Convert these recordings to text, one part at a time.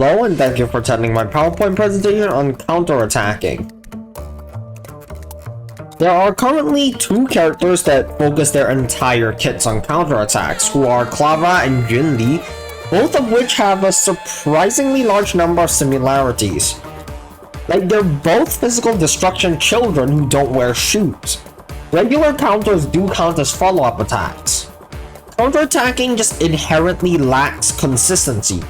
Hello and thank you for attending my PowerPoint presentation on counterattacking. There are currently two characters that focus their entire kits on counterattacks, who are Clara and Yunli, both of which have a surprisingly large number of similarities. Like, they're both physical destruction children who don't wear shoes. Regular counters do count as follow-up attacks. Counterattacking just inherently lacks consistency.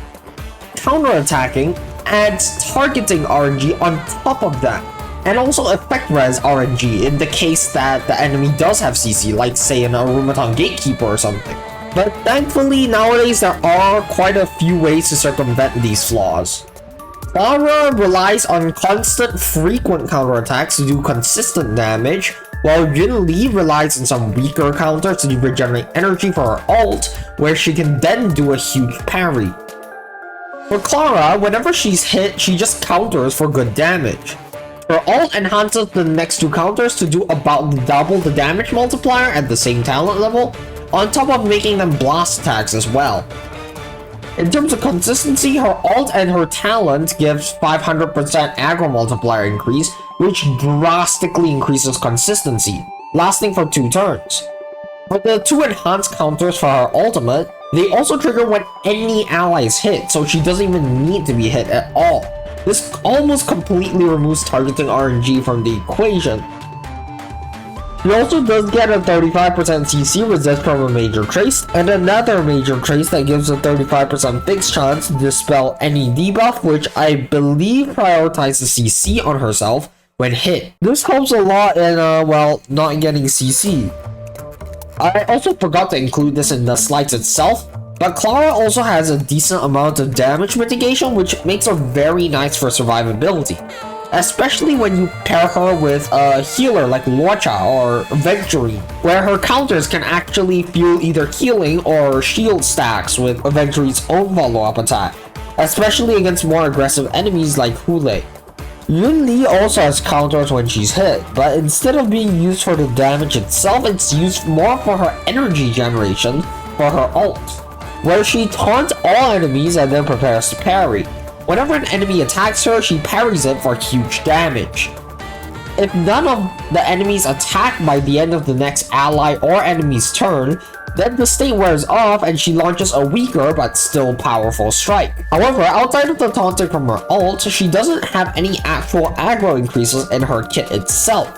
Counterattacking adds targeting RNG on top of that, and also effect res RNG in the case that the enemy does have CC, like say an Automaton Gatekeeper or something. But thankfully nowadays there are quite a few ways to circumvent these flaws. Clara relies on constant, frequent counterattacks to do consistent damage, while Yunli relies on some weaker counters to regenerate energy for her ult, where she can then do a huge parry. For Clara, whenever she's hit, she just counters for good damage. Her ult enhances the next two counters to do about double the damage multiplier at the same talent level, on top of making them blast attacks as well. In terms of consistency, her ult and her talent gives 500% aggro multiplier increase, which drastically increases consistency, lasting for 2 turns. For the 2 enhanced counters for her ultimate, they also trigger when any ally is hit, so she doesn't even need to be hit at all. This almost completely removes targeting RNG from the equation. She also does get a 35% CC resist from a major trace, and another major trace that gives a 35% fixed chance to dispel any debuff, which I believe prioritizes CC on herself when hit. This helps a lot in, not getting CC. I also forgot to include this in the slides itself, but Clara also has a decent amount of damage mitigation, which makes her very nice for survivability. Especially when you pair her with a healer like Luocha or Venturi, where her counters can actually fuel either healing or shield stacks with Venturi's own follow-up attack, especially against more aggressive enemies like Hule. Yunli also has counters when she's hit, but instead of being used for the damage itself, it's used more for her energy generation for her ult, where she taunts all enemies and then prepares to parry. Whenever an enemy attacks her, she parries it for huge damage. If none of the enemies attack by the end of the next ally or enemy's turn, then the state wears off and she launches a weaker but still powerful strike. However, outside of the taunting from her ult, she doesn't have any actual aggro increases in her kit itself.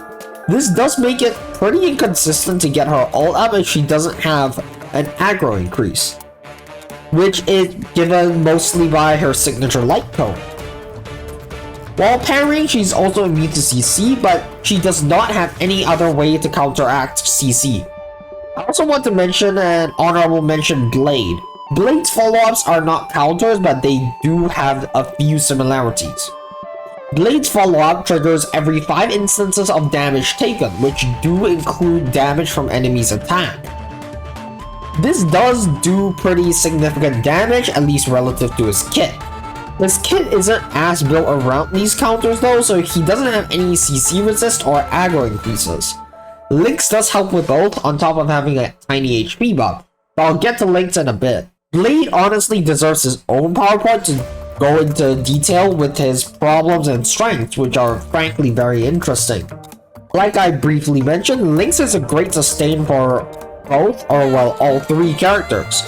This does make it pretty inconsistent to get her ult up if she doesn't have an aggro increase, which is given mostly by her signature light cone. While parrying, she's also immune to CC, but she does not have any other way to counteract CC. I also want to mention an honorable mention Blade. Blade's follow-ups are not counters, but they do have a few similarities. Blade's follow-up triggers every 5 instances of damage taken, which do include damage from enemies' attack. This does do pretty significant damage, at least relative to his kit. His kit isn't as built around these counters though, so he doesn't have any CC resist or aggro increases. Lynx does help with both, on top of having a tiny HP buff, but I'll get to Lynx in a bit. Blade honestly deserves his own PowerPoint to go into detail with his problems and strengths, which are frankly very interesting. Like I briefly mentioned, Lynx is a great sustain for both, or well, all 3 characters.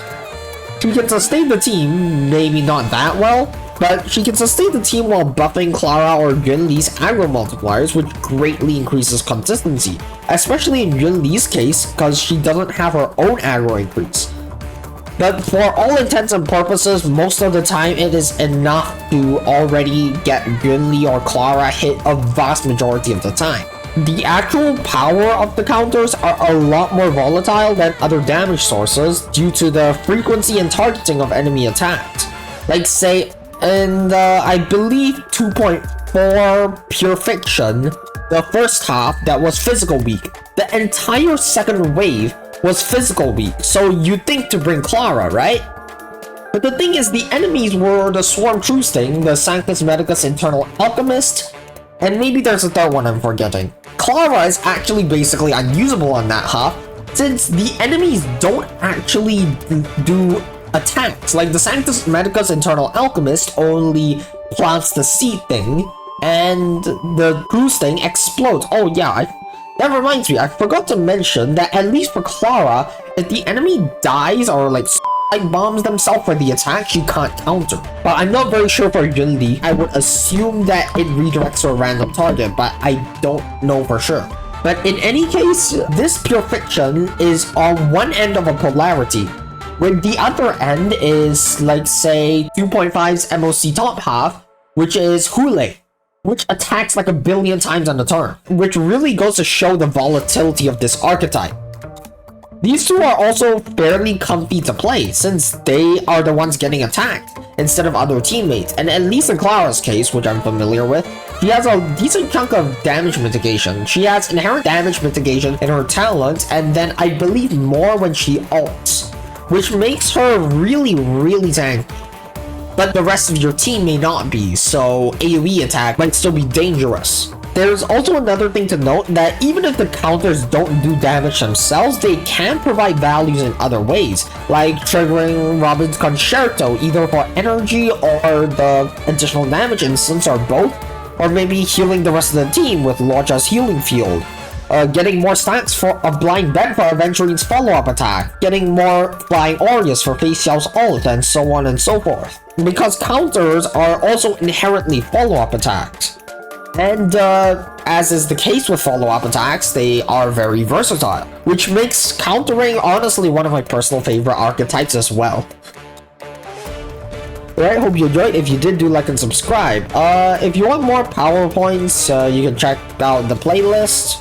She can sustain the team, maybe not that well, but she can sustain the team while buffing Clara or Yunli's aggro multipliers, which greatly increases consistency, especially in Yunli's case, because she doesn't have her own aggro increase. But for all intents and purposes, most of the time it is enough to already get Yunli or Clara hit a vast majority of the time. The actual power of the counters are a lot more volatile than other damage sources due to the frequency and targeting of enemy attacks. Like say, in the, I believe 2.4 Pure Fiction, the first half that was physical weak, the entire second wave was physical weak, so you'd think to bring Clara, right? But the thing is, the enemies were the Swarm Trusting, the Sanctus Medicus Internal Alchemist, and maybe there's a third one I'm forgetting. Clara is actually basically unusable on that half, since the enemies don't actually do attacks. Like the Sanctus Medicus Internal Alchemist only plants the seed thing, and the cruise thing explodes. Oh yeah, that reminds me, I forgot to mention that at least for Clara, if the enemy dies or like bombs themselves for the attack, she can't counter. But I'm not very sure for Yunli. I would assume that it redirects to a random target, but I don't know for sure. But in any case, this pure fiction is on one end of a polarity, when the other end is, like, say, 2.5's MOC top half, which is Hule, which attacks like 1 billion times on the turn, which really goes to show the volatility of this archetype. These two are also fairly comfy to play, since they are the ones getting attacked, instead of other teammates, and at least in Clara's case, which I'm familiar with, she has a decent chunk of damage mitigation. She has inherent damage mitigation in her talent, and then I believe more when she ults, which makes her really, really tanky. But the rest of your team may not be, so AoE attack might still be dangerous. There's also another thing to note, that even if the counters don't do damage themselves, they can provide values in other ways, like triggering Robin's Concerto either for energy or the additional damage instance or both, or maybe healing the rest of the team with Lodja's Healing Field, getting more stats for a Blind Bed for Aventurine's follow-up attack, getting more Flying Aureus for Fei Xiao's ult, and so on and so forth. Because counters are also inherently follow-up attacks. And as is the case with follow-up attacks, they are very versatile, which makes countering honestly one of my personal favorite archetypes as well. Alright, hope you enjoyed. If you did, do like and subscribe. If you want more PowerPoints, you can check out the playlist.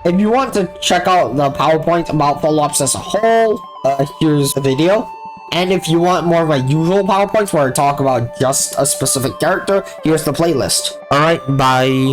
If you want to check out the PowerPoint about follow-ups as a whole, here's the video. And if you want more of my usual PowerPoints where I talk about just a specific character, here's the playlist. Alright, bye.